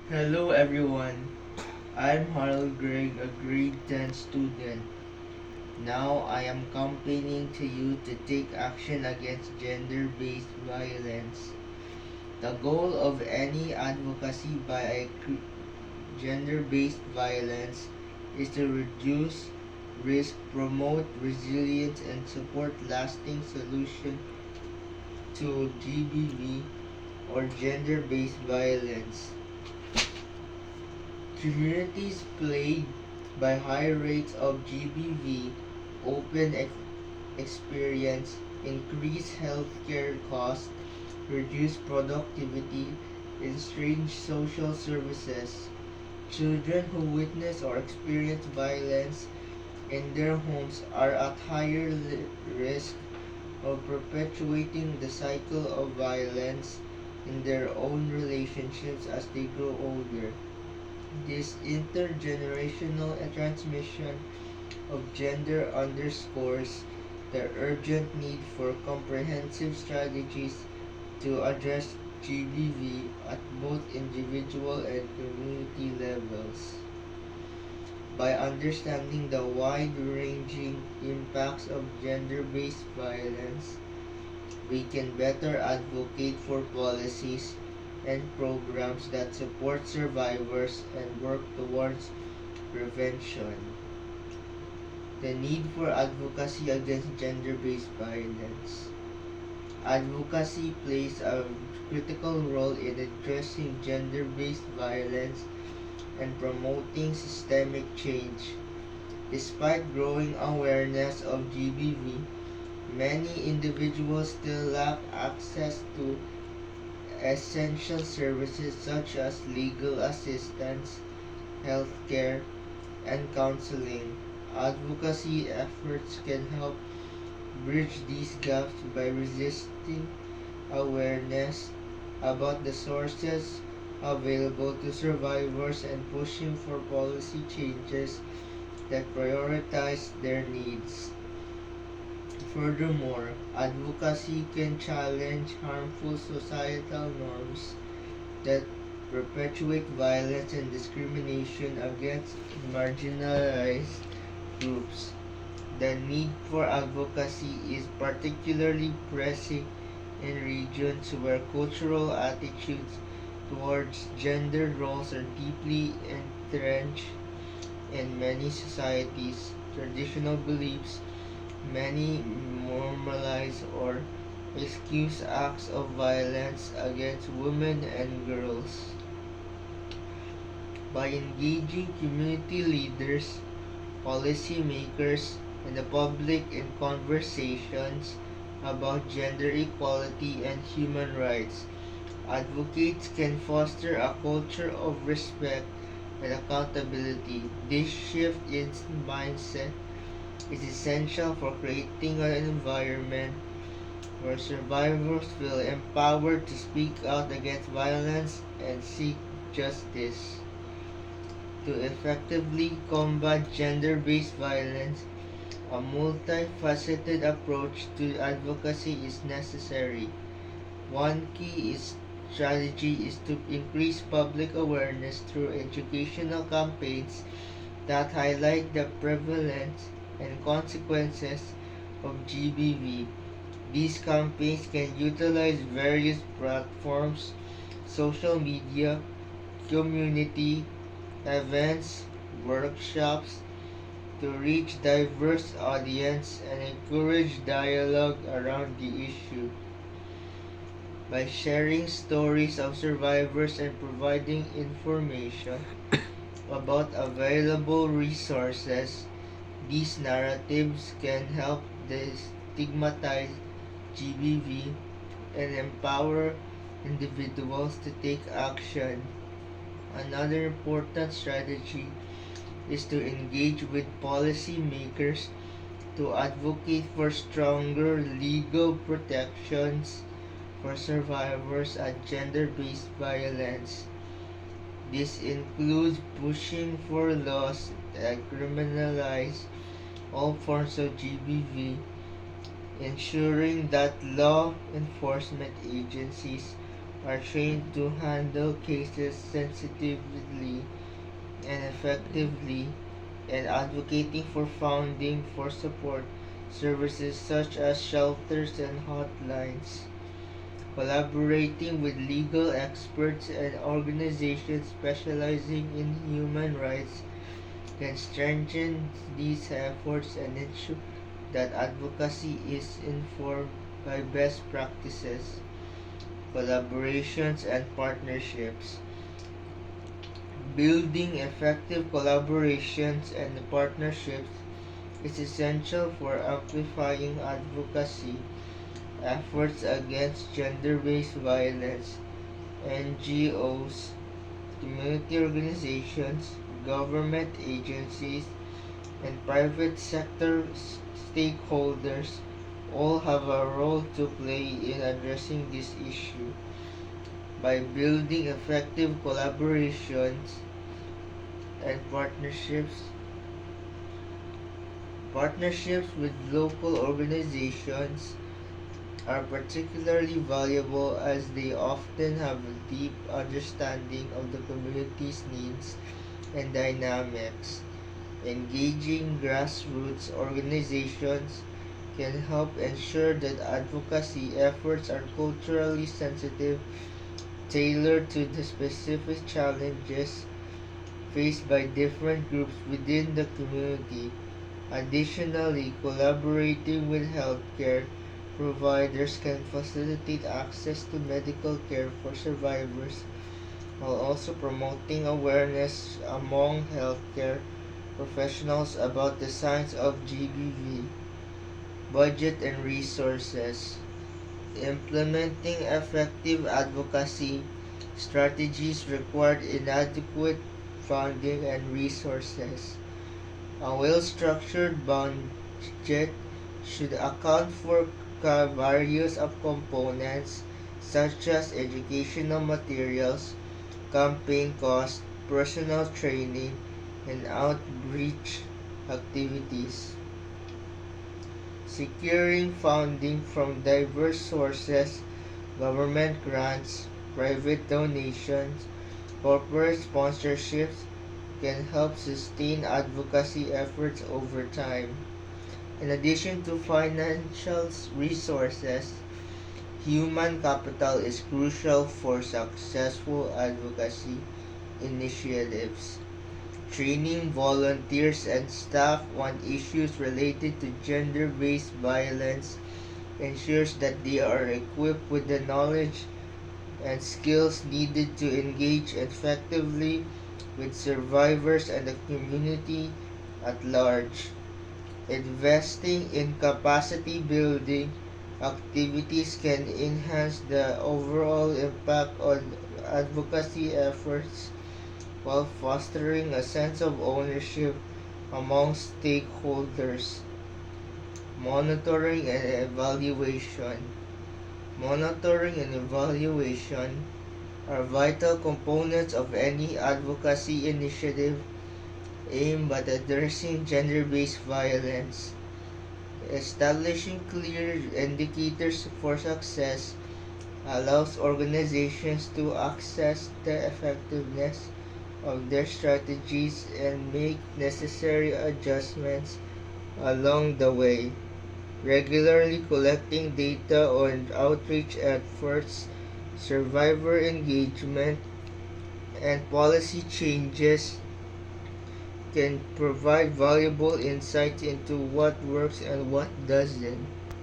Hello everyone, I'm Harold Gregg, a grade 10 student. Now I am campaigning to you to take action against gender-based violence. The goal of any advocacy by gender-based violence is to reduce risk, promote resilience, and support lasting solution to GBV or gender-based violence. Communities plagued by high rates of GBV open experience increased healthcare costs, reduced productivity, and strained social services. Children who witness or experience violence in their homes are at higher risk of perpetuating the cycle of violence in their own relationships as they grow older. This intergenerational transmission of gender underscores the urgent need for comprehensive strategies to address GBV at both individual and community levels. By understanding the wide-ranging impacts of gender-based violence, we can better advocate for policies and programs that support survivors and work towards prevention. The need for advocacy against gender-based violence. Advocacy plays a critical role in addressing gender-based violence and promoting systemic change. Despite growing awareness of GBV, many individuals still lack access to essential services such as legal assistance, healthcare, and counseling. Advocacy efforts can help bridge these gaps by resisting awareness about the sources available to survivors and pushing for policy changes that prioritize their needs. Furthermore, advocacy can challenge harmful societal norms that perpetuate violence and discrimination against marginalized groups. The need for advocacy is particularly pressing in regions where cultural attitudes towards gender roles are deeply entrenched in many societies. Traditional beliefs many normalize or excuse acts of violence against women and girls. By engaging community leaders, policymakers, and the public in conversations about gender equality and human rights, advocates can foster a culture of respect and accountability. This shift in mindset is essential for creating an environment where survivors feel empowered to speak out against violence and seek justice. To effectively combat gender-based violence, a multifaceted approach to advocacy is necessary. One key strategy is to increase public awareness through educational campaigns that highlight the prevalence and consequences of GBV. These campaigns can utilize various platforms, social media, community events, workshops to reach diverse audience and encourage dialogue around the issue. By sharing stories of survivors and providing information about available resources, these narratives can help destigmatize GBV and empower individuals to take action. Another important strategy is to engage with policymakers to advocate for stronger legal protections for survivors of gender-based violence. This includes pushing for laws that criminalize all forms of GBV, ensuring that law enforcement agencies are trained to handle cases sensitively and effectively, and advocating for funding for support services such as shelters and hotlines. Collaborating with legal experts and organizations specializing in human rights can strengthen these efforts and ensure that advocacy is informed by best practices, collaborations, and partnerships. Building effective collaborations and partnerships is essential for amplifying advocacy efforts against gender-based violence. NGOs, community organizations, government agencies, and private sector stakeholders all have a role to play in addressing this issue. By building effective collaborations and partnerships with local organizations are particularly valuable as they often have a deep understanding of the community's needs and dynamics. Engaging grassroots organizations can help ensure that advocacy efforts are culturally sensitive, tailored to the specific challenges faced by different groups within the community. Additionally, collaborating with healthcare providers can facilitate access to medical care for survivors while also promoting awareness among healthcare professionals about the signs of GBV. Budget and resources. Implementing effective advocacy strategies required inadequate funding and resources. A well-structured budget should account for various of components such as educational materials, campaign costs, personal training, and outreach activities. Securing funding from diverse sources, government grants, private donations, corporate sponsorships can help sustain advocacy efforts over time. In addition to financial resources, human capital is crucial for successful advocacy initiatives. Training volunteers and staff on issues related to gender-based violence ensures that they are equipped with the knowledge and skills needed to engage effectively with survivors and the community at large. Investing in capacity building activities can enhance the overall impact on advocacy efforts while fostering a sense of ownership among stakeholders. Monitoring and evaluation. Monitoring and evaluation are vital components of any advocacy initiative aimed at addressing gender-based violence. Establishing clear indicators for success allows organizations to assess the effectiveness of their strategies and make necessary adjustments along the way. Regularly collecting data on outreach efforts, survivor engagement, and policy changes can provide valuable insight into what works and what doesn't.